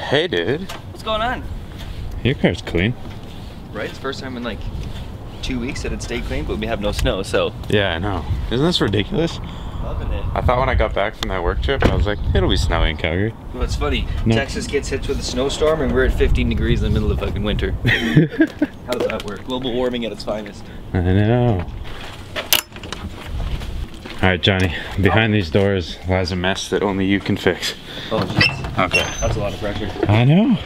Hey, dude. What's going on? Your car's clean. Right? It's the first time in like 2 weeks that it stayed clean, but we have no snow, so. Yeah, I know. Isn't this ridiculous? Loving it. I thought when I got back from that work trip, I was like, it'll be snowy in Calgary. Well, it's funny. No. Texas gets hit with a snowstorm and we're at 15 degrees in the middle of fucking winter. How does that work? Global warming at its finest. I know. Alright, Johnny. Behind these doors lies a mess that only you can fix. Oh, jeez. Okay. That's a lot of pressure. I know.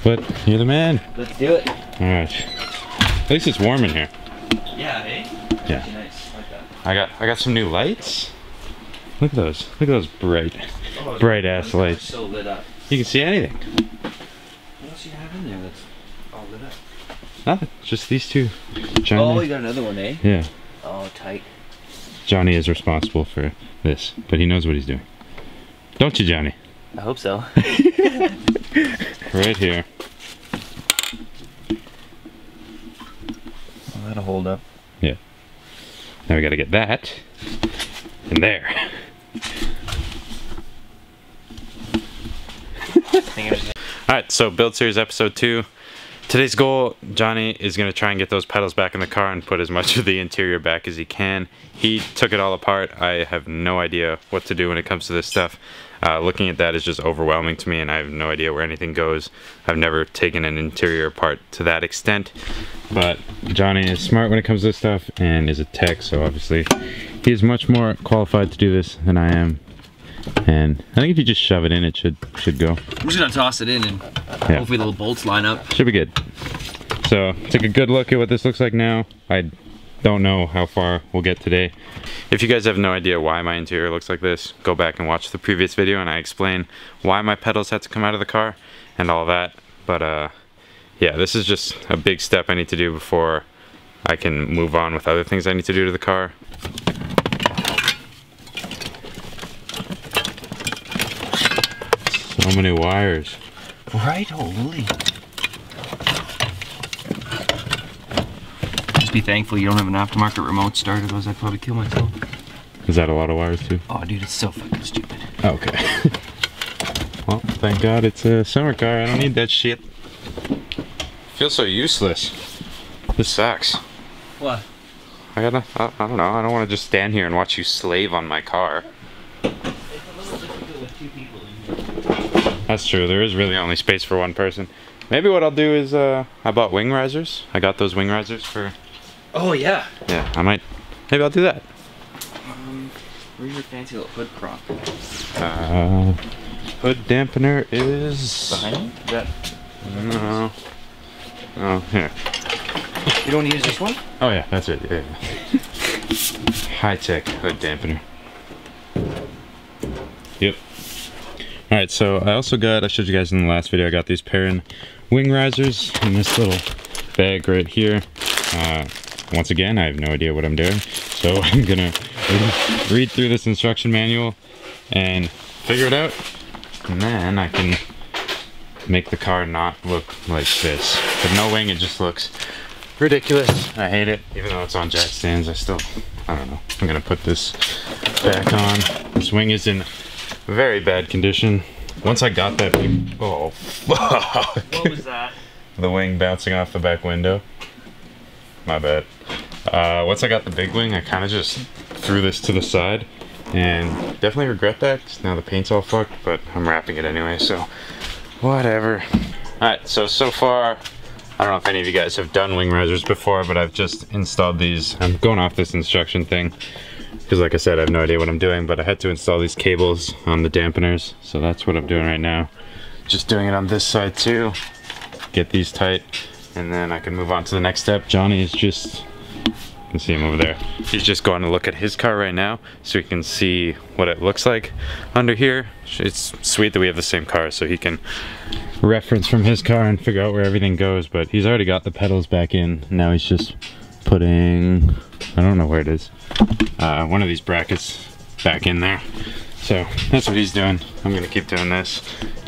But you're the man. Let's do it. Alright. At least it's warm in here. Yeah, eh? Yeah. Nice. Like that. I got some new lights. Look at those. Look at those bright ass lights. So lit up. You can see anything. What else do you have in there that's all lit up? Nothing. Just these two. Johnny. Oh, you got another one, eh? Yeah. Oh, tight. Johnny is responsible for this, but he knows what he's doing. Don't you, Johnny? I hope so. Right here. Well, that'll hold up. Yeah. Now we gotta get that in there. Alright, so Build Series Episode 2. Today's goal, Johnny is going to try and get those pedals back in the car and put as much of the interior back as he can. He took it all apart. I have no idea what to do when it comes to this stuff. Looking at that is just overwhelming to me, and I have no idea where anything goes. I've never taken an interior apart to that extent. But Johnny is smart when it comes to this stuff and is a tech, so obviously he is much more qualified to do this than I am. And I think if you just shove it in, it should go. I'm just gonna toss it in and hopefully the little bolts line up. Should be good. So take a good look at what this looks like now. I don't know how far we'll get today. If you guys have no idea why my interior looks like this, go back and watch the previous video and I explain why my pedals had to come out of the car and all that. But yeah, this is just a big step I need to do before I can move on with other things I need to do to the car. So many wires. Right, holy. Just be thankful you don't have an aftermarket remote start, otherwise I'd probably kill myself. Is that a lot of wires too? Oh dude, it's so fucking stupid. Okay. Well, thank God it's a summer car. I don't need that shit. Feels so useless. This sucks. What? I don't know. I don't want to just stand here and watch you slave on my car. It's a little difficult with two people in here. That's true. There is really only space for one person. Maybe what I'll do is I bought wing risers. I got those wing risers for... Oh yeah. Yeah, maybe I'll do that. Where's your fancy little hood prop? Hood dampener is... Behind you? That... No. Oh, here. You don't use this one? Oh yeah, that's it. Yeah. High-tech hood dampener. Yep. Alright, so I also got, I showed you guys in the last video, I got these Perrin wing risers in this little bag right here. Once again, I have no idea what I'm doing, so I'm gonna read through this instruction manual and figure it out, and then I can make the car not look like this. With no wing, it just looks ridiculous. I hate it, even though it's on jack stands. I don't know. I'm gonna put this back on. This wing is in very bad condition. Once I got that big, oh fuck. What was that? The wing bouncing off the back window. My bad. Once I got the big wing, I kind of just threw this to the side and definitely regret that, 'cause now the paint's all fucked, but I'm wrapping it anyway, so whatever. Alright, so far, I don't know if any of you guys have done wing risers before, but I've just installed these. I'm going off this instruction thing because, like I said, I have no idea what I'm doing, but I had to install these cables on the dampeners, so that's what I'm doing right now. Just doing it on this side too. Get these tight, and then I can move on to the next step. Johnny is just, you can see him over there. He's just going to look at his car right now so he can see what it looks like under here. It's sweet that we have the same car so he can reference from his car and figure out where everything goes, but he's already got the pedals back in. Now he's just putting, I don't know where it is, one of these brackets back in there. So that's what he's doing. I'm gonna keep doing this,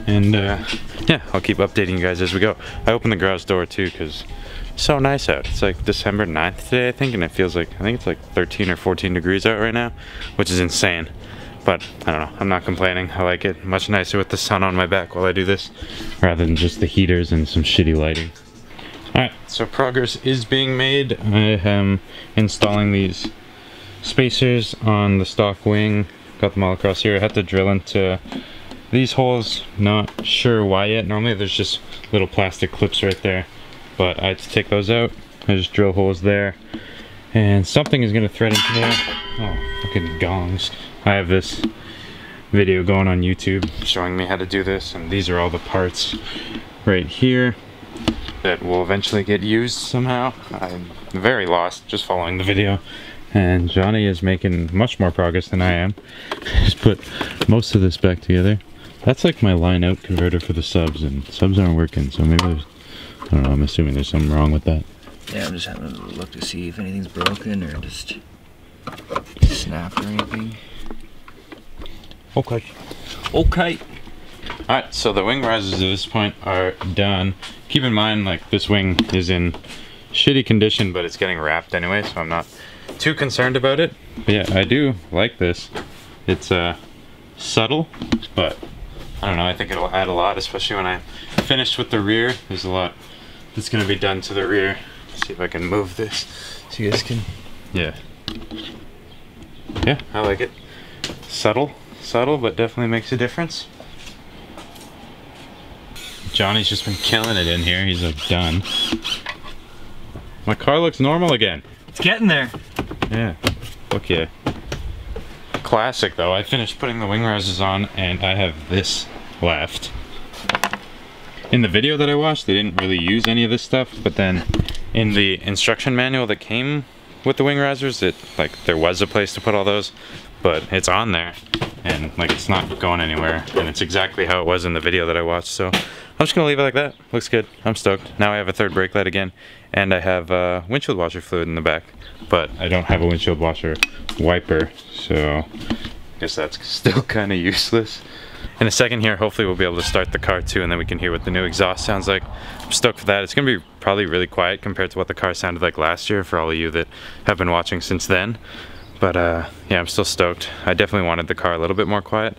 and yeah, I'll keep updating you guys as we go. I opened the garage door too because it's so nice out. It's like December 9th today, I think, and it feels like, I think it's like 13 or 14 degrees out right now, which is insane. But I don't know, I'm not complaining. I like it much nicer with the sun on my back while I do this, rather than just the heaters and some shitty lighting. Alright, so progress is being made. I am installing these spacers on the stock wing. Got them all across here. I had to drill into these holes, not sure why yet. Normally there's just little plastic clips right there, but I had to take those out. I just drill holes there, and something is going to thread into there. Oh, fucking gongs. I have this video going on YouTube showing me how to do this, and these are all the parts right here that will eventually get used somehow. I'm very lost just following the video, and Johnny is making much more progress than I am. Just put most of this back together. That's like my line out converter for the subs, and subs aren't working, so maybe there's, I don't know, I'm assuming there's something wrong with that. Yeah, I'm just having a look to see if anything's broken or just snapped or anything. Okay. Okay. Alright, so the wing risers at this point are done. Keep in mind, like, this wing is in shitty condition, but it's getting wrapped anyway, so I'm not too concerned about it. But yeah, I do like this. It's subtle, but I don't know, I think it'll add a lot, especially when I'm finished with the rear. There's a lot that's gonna be done to the rear. Let's see if I can move this so you guys can, yeah, I like it. Subtle, but definitely makes a difference. Johnny's just been killing it in here. He's like done. My car looks normal again. It's getting there. Yeah, look, yeah. Classic though. I finished putting the wing risers on and I have this left. In the video that I watched, they didn't really use any of this stuff, but then in the instruction manual that came with the wing risers, it, like, there was a place to put all those, but it's on there and like it's not going anywhere, and it's exactly how it was in the video that I watched. So I'm just gonna leave it like that. Looks good. I'm stoked. Now I have a third brake light again, and I have windshield washer fluid in the back, but I don't have a windshield washer wiper, so I guess that's still kind of useless. In a second here, hopefully we'll be able to start the car too, and then we can hear what the new exhaust sounds like. I'm stoked for that. It's gonna be probably really quiet compared to what the car sounded like last year for all of you that have been watching since then. But yeah, I'm still stoked. I definitely wanted the car a little bit more quiet.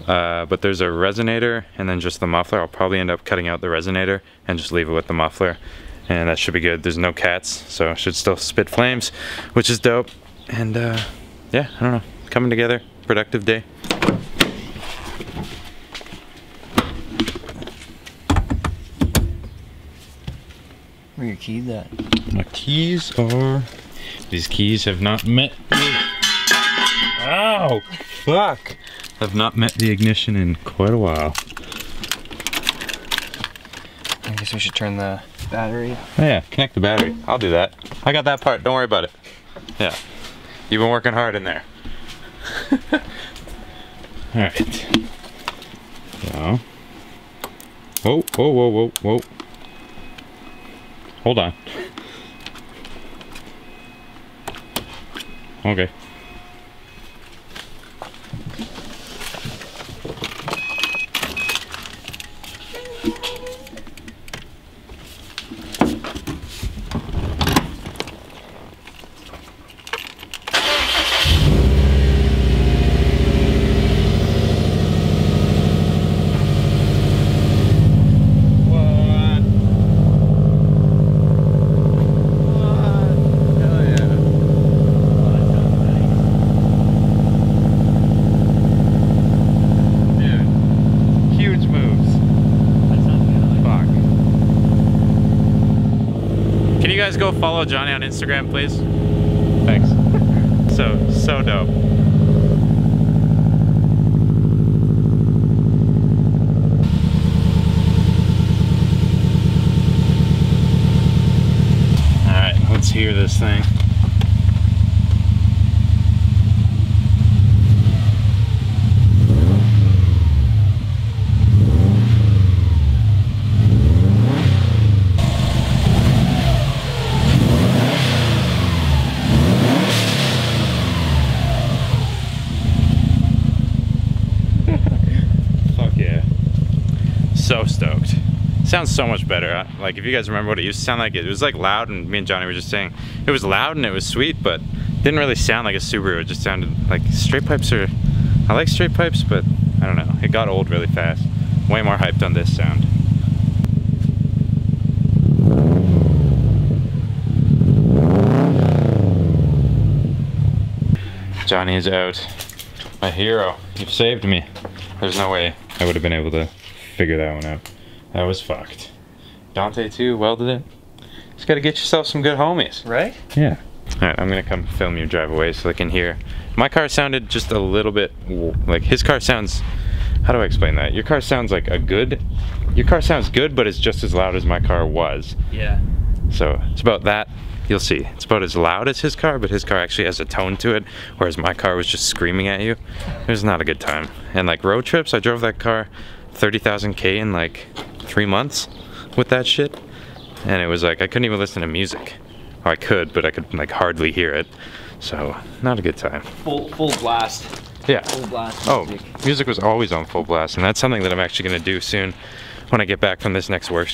But there's a resonator and then just the muffler. I'll probably end up cutting out the resonator and just leave it with the muffler, and that should be good. There's no cats, so it should still spit flames, which is dope. And yeah, I don't know, coming together, productive day. Where are your keys at? My keys are... These keys have not met the... Ow! Fuck! Have not met the ignition in quite a while. I guess we should turn the battery. Oh yeah, connect the battery. I'll do that. I got that part, don't worry about it. Yeah. You've been working hard in there. Alright. So... Whoa, whoa, whoa, whoa, whoa. Hold on. Okay. Guys, go follow Johnny on Instagram, please. Thanks. So dope. All right, let's hear this thing. So stoked. Sounds so much better. Like, if you guys remember what it used to sound like, it was like loud, and me and Johnny were just saying it was loud and it was sweet, but didn't really sound like a Subaru. It just sounded like straight pipes are, I I like straight pipes, but I don't know. It got old really fast. Way more hyped on this sound. Johnny is out. My hero. You've saved me. There's no way I would have been able to figure that one out. That was fucked. Dante too welded it. Just gotta get yourself some good homies. Right? Yeah. Alright, I'm gonna come film your drive away so they can hear. My car sounded just a little bit, like his car sounds, how do I explain that? Your car sounds like your car sounds good, but it's just as loud as my car was. Yeah. So it's about that. You'll see. It's about as loud as his car, but his car actually has a tone to it, whereas my car was just screaming at you. It was not a good time. And like road trips, I drove that car 30,000 K in like 3 months with that shit. And it was like, I couldn't even listen to music. Or I could, but I could like hardly hear it. So, not a good time. Full blast. Yeah. Full blast music. Oh, music was always on full blast, and that's something that I'm actually gonna do soon. When I get back from this next work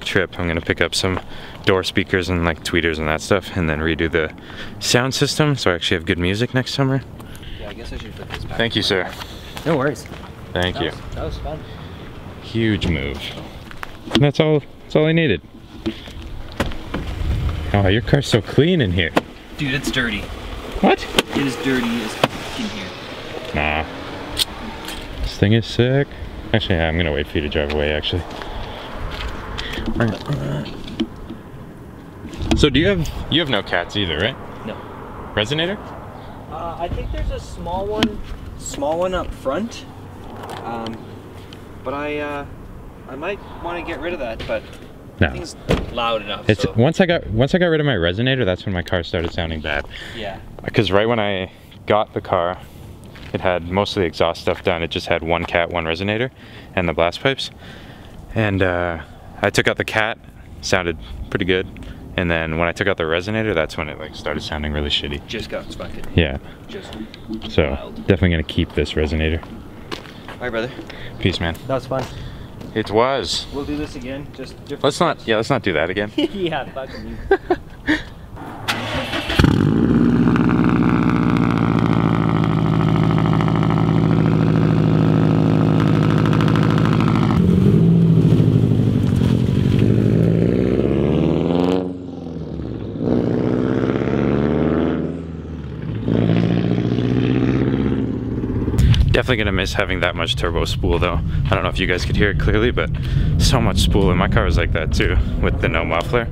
trip, I'm gonna pick up some door speakers and like tweeters and that stuff, and then redo the sound system so I actually have good music next summer. Yeah, I guess I should put this back. Thank you, sir. No worries. Thank you. That was fun. Huge move. And that's all I needed. Oh, your car's so clean in here. Dude, it's dirty. What? It is dirty as fuck in here. Nah. This thing is sick. Actually, yeah, I'm gonna wait for you to drive away, actually. So do you have no cats either, right? No. Resonator? I think there's a small one up front. But I might want to get rid of that, but no. I think it's loud enough. It's so. once I got rid of my resonator, that's when my car started sounding bad. Yeah. Because right when I got the car, it had most of the exhaust stuff done. It just had one cat, one resonator, and the blast pipes. And I took out the cat, sounded pretty good. And then when I took out the resonator, that's when it like started sounding really shitty. Just got fucking. Yeah. Just. So wild. definitely gonna keep this resonator. All right, brother. Peace, man. That was fun. It was. We'll do this again. Just different. Let's not do that again. Yeah, fucking you. Definitely gonna miss having that much turbo spool though. I don't know if you guys could hear it clearly, but so much spool, and my car was like that too, with the no muffler.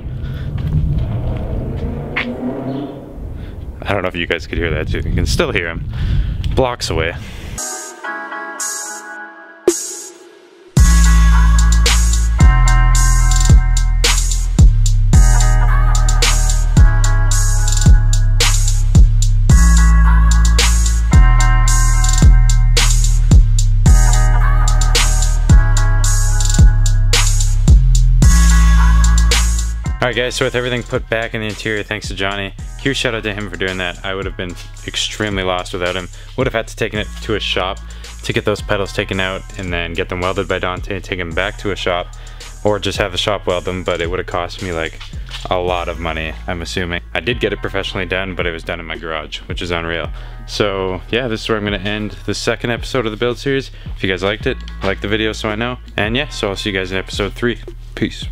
I don't know if you guys could hear that too. You can still hear him blocks away. Alright guys, so with everything put back in the interior, thanks to Johnny. Huge shout out to him for doing that. I would have been extremely lost without him. Would have had to take it to a shop to get those pedals taken out and then get them welded by Dante, take them back to a shop, or just have the shop weld them, but it would have cost me like a lot of money, I'm assuming. I did get it professionally done, but it was done in my garage, which is unreal. So yeah, this is where I'm gonna end the second episode of the build series. If you guys liked it, like the video so I know. And yeah, so I'll see you guys in episode 3. Peace.